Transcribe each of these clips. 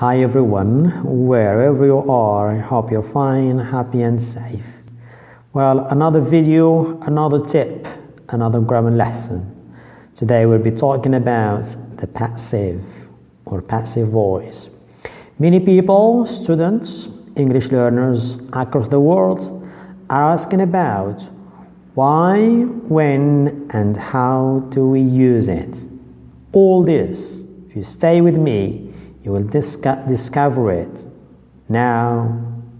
Hi everyone, wherever you are, I hope you're fine, happy and safe. Well, another video, another tip, another grammar lesson. Today we'll be talking about the passive or passive voice. Many people, students, English learners across the world are asking about why, when and how do we use it. All this, if you stay with me, you will discover it now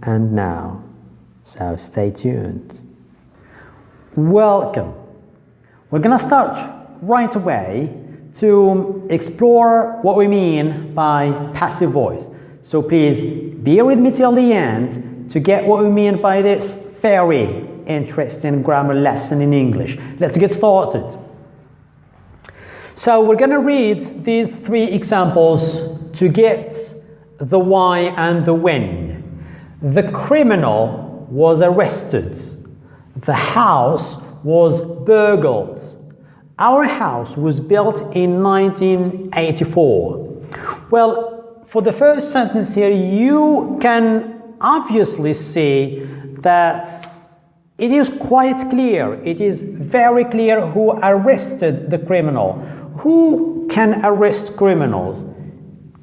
and now. So stay tuned. Welcome. We're going to start right away to explore what we mean by passive voice. So please bear with me till the end to get what we mean by this very interesting grammar lesson in English. Let's get started. So we're going to read these three examples to get the why and the when. The criminal was arrested. The house was burgled. Our house was built in 1984. Well, for the first sentence here, you can obviously see that it is quite clear. It is very clear who arrested the criminal. Who can arrest criminals?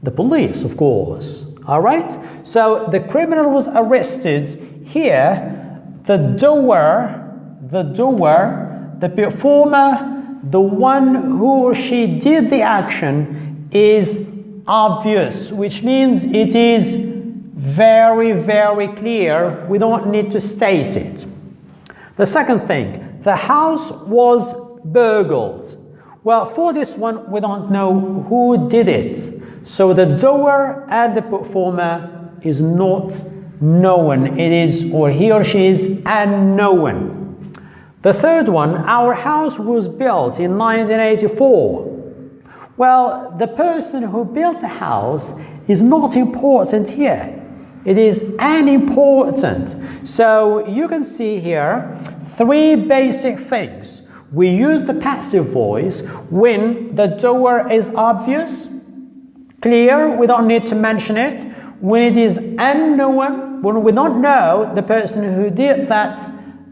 The police, of course. All right? So the criminal was arrested. Here, the doer, the performer, the one who or she did the action is obvious, which means it is very, very clear. We don't need to state it. The second thing, the house was burgled. Well, for this one, we don't know who did it. So the doer and the performer is not known. It is, or he or she is unknown. The third one, our house was built in 1984. Well, the person who built the house is not important here. It is unimportant. So you can see here three basic things. We use the passive voice when the doer is obvious, clear, we don't need to mention it. When it is unknown, when we don't know the person who did that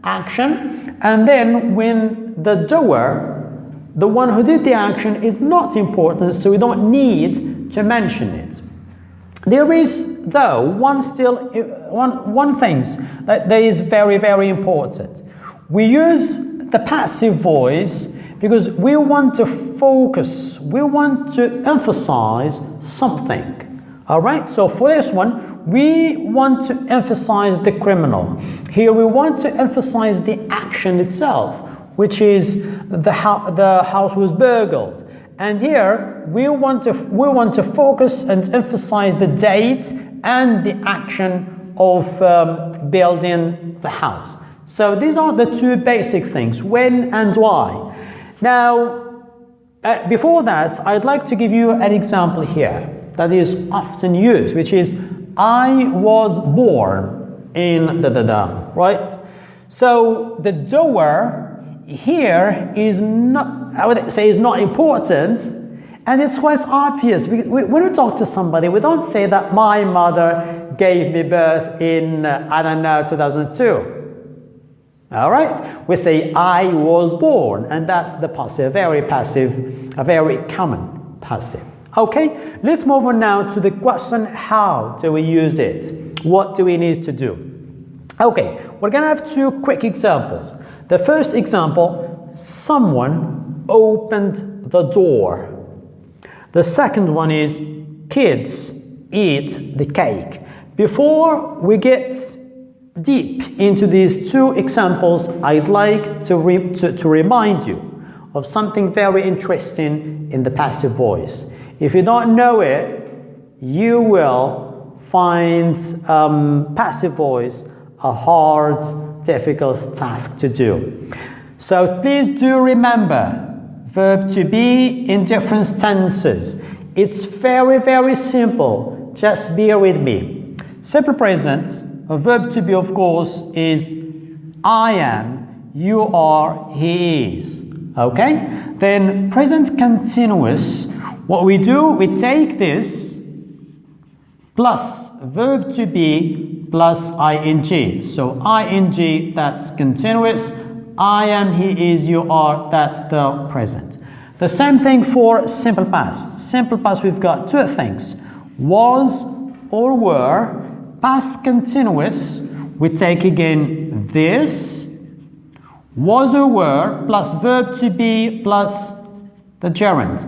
action, and then when the doer, the one who did the action, is not important, so we don't need to mention it. There is, though, one thing that is very, very important. We use the passive voice because we want to focus, we want to emphasize something. All right, so for this one, we want to emphasize the criminal. Here we want to emphasize the action itself, which is the house was burgled. And here we want to focus and emphasize the date and the action of building the house. So these are the two basic things, when and why. Now, before that, I'd like to give you an example here that is often used, which is, I was born in da-da-da, right? So the doer here is not, I would say, is not important, and it's quite obvious. When we talk to somebody, we don't say that my mother gave me birth in, 2002. All right, we say I was born, and that's the passive, a very common passive. Okay, let's move on now to the question, how do we use it? What do we need to do? Okay, we're going to have two quick examples. The first example, someone opened the door. The second one is, kids eat the cake. Before we get deep into these two examples, I'd like to remind you of something very interesting in the passive voice. If you don't know it, you will find passive voice a hard, difficult task to do. So please do remember, verb to be in different tenses. It's very, very simple. Just bear with me. Simple present. A verb to be, of course, is I am, you are, he is. Okay? Then present continuous, what we do, we take this plus verb to be plus ing. So ing, that's continuous. I am, he is, you are, that's the present. The same thing for simple past. Simple past, we've got two things. Was or were. Past continuous, we take again this, was or were, plus verb to be, plus the gerund,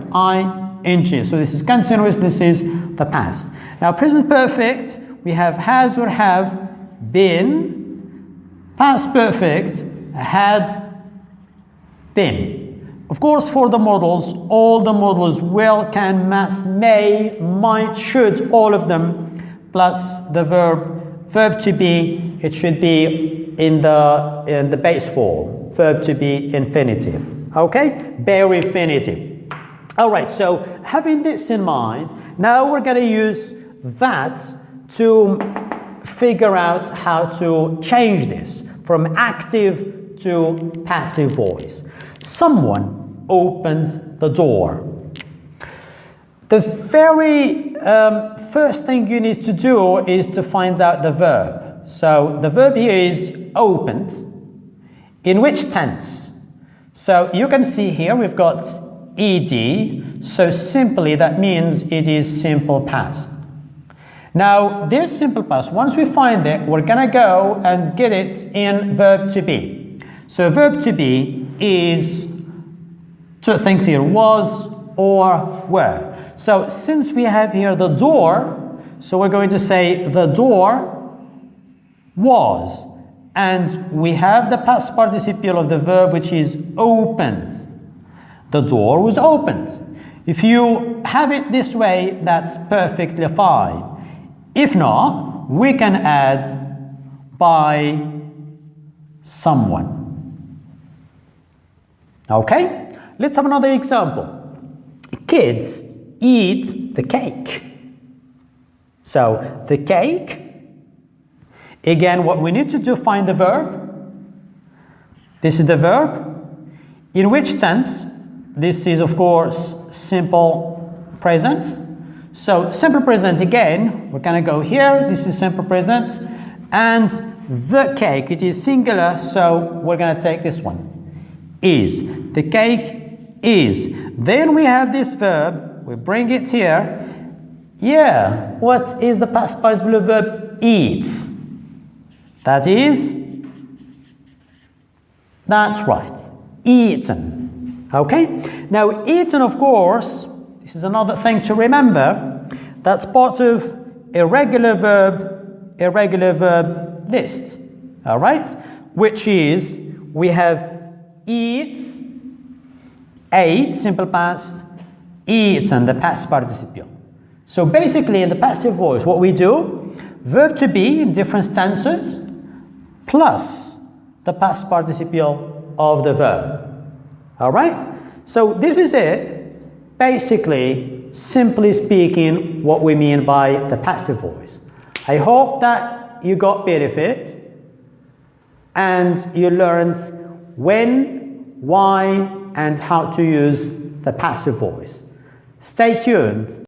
ing. So this is continuous, this is the past. Now present perfect, we have has or have been. Past perfect, had been. Of course, for the modals, all the modals will, can, must, may, might, should, all of them, plus the verb to be, it should be in the base form, verb to be infinitive, okay? Bare infinitive. All right, so having this in mind, now we're going to use that to figure out how to change this from active to passive voice. Someone opened the door. The very first thing you need to do is to find out the verb. So the verb here is opened. In which tense? So you can see here we've got ed. So simply that means it is simple past. Now this simple past, once we find it, we're gonna go and get it in verb to be. So verb to be is two things here, was or were. So since we have here the door, so we're going to say the door was. And we have the past participle of the verb, which is opened. The door was opened. If you have it this way, that's perfectly fine. If not, we can add by someone. Okay? Let's have another example. Kids eat the cake. So the cake, again, what we need to do, find the verb. This is the verb. In which tense? This is, of course, simple present. So simple present again, we're going to go here. This is simple present. And the cake, it is singular, so we're going to take this one. Is. The cake is. Then we have this verb. We bring it here. Yeah, what is the past participle of verb eats? That is, that's right, eaten. Okay? Now, eaten, of course, this is another thing to remember. That's part of irregular verb list. All right? Which is, we have eat, ate, simple past, eaten, the past participle. So basically, in the passive voice, what we do, verb to be in different tenses, plus the past participle of the verb. All right? So this is it. Basically, simply speaking, what we mean by the passive voice. I hope that you got benefit and you learned when, why, and how to use the passive voice. Stay tuned.